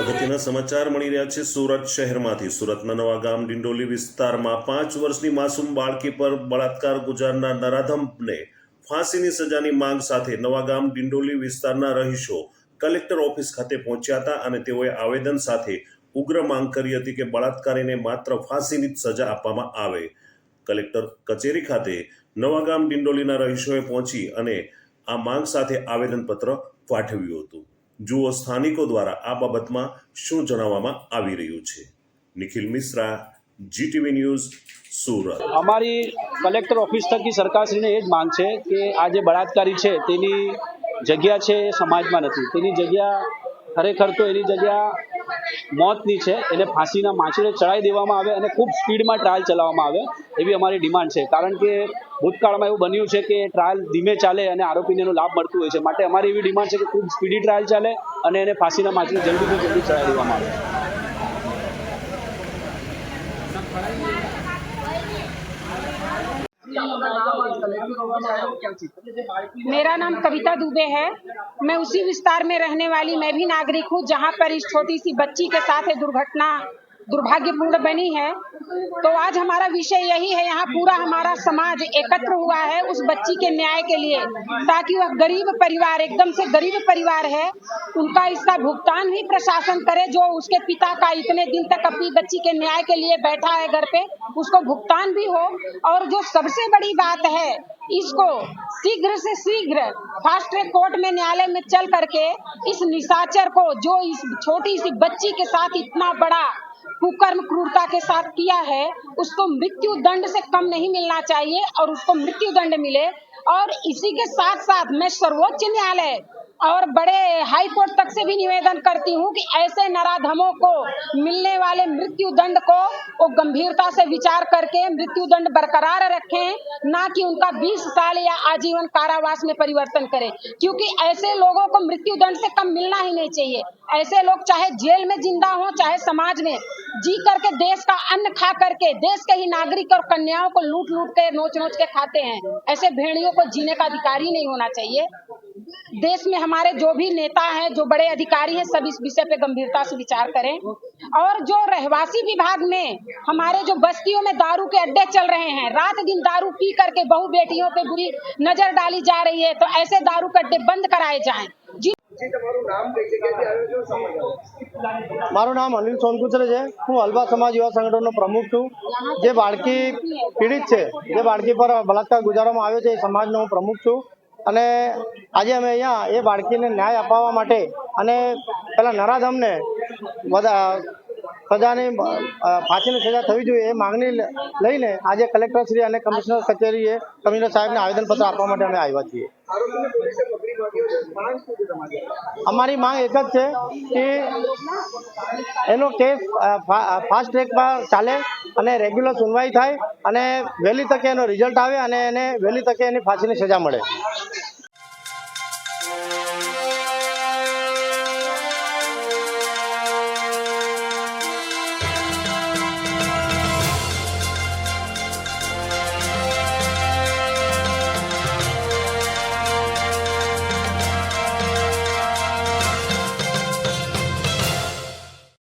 અગત્યના સમાચાર મળી રહ્યા છે સુરત શહેરમાંથી। સુરતના નવાગામ ડિંડોલી વિસ્તારમાં 5 વર્ષની માસૂમ બાળકી પર બળાત્કાર ગુજારનાર નરાધમને ફાંસીની સજાની માંગ સાથે નવાગામ ડિંડોલી વિસ્તારના રહીશો કલેક્ટર ઓફિસ ખાતે પહોંચ્યા હતા અને તેઓએ આવેદન સાથે ઉગ્ર માંગ કરી હતી કે બળાત્કારીને માત્ર ફાંસીની જ સજા આપવામાં આવે। કલેક્ટર કચેરી ખાતે નવાગામ ડિંડોલીના રહીશોએ પહોંચી અને આ માંગ સાથે આવેદનપત્ર પાઠવ્યું હતું। જુઓ સ્થાનિકો દ્વારા આ બાબતમાં શું જણાવવામાં આવી રહ્યું છે। Nikhil Mishra, GTV news, Surat. અમારી કલેક્ટર ઓફિસ થકી સરકારશ્રીને એ જ માંગ છે કે આ જે બળાત્કારી છે તેની જગ્યા છે એ સમાજમાં નથી। તેની જગ્યા ખરેખર તો એની જગ્યા મોતની છે। એને ફાંસીના માંચડે ચડાવી દેવામાં આવે અને ખૂબ સ્પીડમાં ટ્રાયલ ચલાવવામાં આવે એવી અમારી ડિમાન્ડ છે। કારણ કે ભૂતકાળમાં એવું બન્યું છે કે ટ્રાયલ ધીમે ચાલે અને આરોપીને એનો લાભ મળતું હોય છે। માટે અમારી એવી ડિમાન્ડ છે કે ખૂબ સ્પીડી ટ્રાયલ ચાલે અને એને ફાંસીના માંચડે જલ્દીથી જલ્દી ચડાવી દેવામાં આવે। मेरा नाम कविता दुबे है। मैं उसी विस्तार में रहने वाली मैं भी नागरिक हूँ जहाँ पर इस छोटी सी बच्ची के साथ दुर्घटना दुर्भाग्यपूर्ण बनी है। तो आज हमारा विषय यही है, यहाँ पूरा हमारा समाज एकत्र हुआ है उस बच्ची के न्याय के लिए, ताकि वह गरीब परिवार, एकदम से गरीब परिवार है, उनका इसका भुगतान भी प्रशासन करे। जो उसके पिता का इतने दिन तक अपनी बच्ची के न्याय के लिए बैठा है घर पे, उसको भुगतान भी हो। और जो सबसे बड़ी बात है, इसको शीघ्र से शीघ्र फास्ट ट्रैक कोर्ट में न्यायालय में चल करके इस निशाचर को, जो इस छोटी सी बच्ची के साथ इतना बड़ा कुकर्म क्रूरता के साथ किया है, उसको मृत्यु दंड से कम नहीं मिलना चाहिए और उसको मृत्यु दंड मिले। और इसी के साथ साथ मैं सर्वोच्च न्यायालय और बड़े हाई कोर्ट तक से भी निवेदन करती हूँ कि ऐसे नराधमों को मिलने वाले मृत्यु दंड को वो गंभीरता से विचार करके मृत्यु दंड बरकरार रखें, ना कि उनका 20 साल या आजीवन कारावास में परिवर्तन करें। क्योंकि ऐसे लोगों को मृत्यु दंड से कम मिलना ही नहीं चाहिए। ऐसे लोग चाहे जेल में जिंदा हो, चाहे समाज में जी करके देश का अन्न खा करके देश के ही नागरिक और कन्याओं को लूट लूट के नोच नोच के खाते हैं। ऐसे भेड़ियों को जीने का अधिकार ही नहीं होना चाहिए। देश में हमारे जो भी नेता हैं, जो बड़े अधिकारी हैं, सब इस विषय पे गंभीरता से विचार करें। और जो रहवासी विभाग में हमारे जो बस्तियों में दारू के अड्डे चल रहे हैं, रात दिन दारू पी करके बहू बेटियों पे बुरी नजर डाली जा रही है, तो ऐसे दारू के अड्डे बंद कराए जाएं। मारू नाम अनिल सोनकुचरे है। हूँ हलवा समाज युवा संगठन प्रमुख छूँ। जे बाळकी पीड़ित है, जे बाळकी पर बलात्कार गुजारवामां आव्यो छे, समाजनो हूँ प्रमुख छूँ। અને આજે અમે અહીંયા એ બાળકીને ન્યાય અપાવવા માટે અને પેલા નરાધમને સજાની ફાંસીની સજા થવી જોઈએ એ માંગણી લઈને આજે કલેક્ટરશ્રી અને કમિશનર કચેરીએ કમિશનર સાહેબને આવેદનપત્ર આપવા માટે અમે આવ્યા છીએ। અમારી માંગ એક જ છે કે એનો કેસ ફાસ્ટ ટ્રેક પર ચાલે અને રેગ્યુલર સુનવાઈ થાય અને વહેલી તકે એનો રિઝલ્ટ આવે અને એને વહેલી તકે એની ફાંસીની સજા મળે।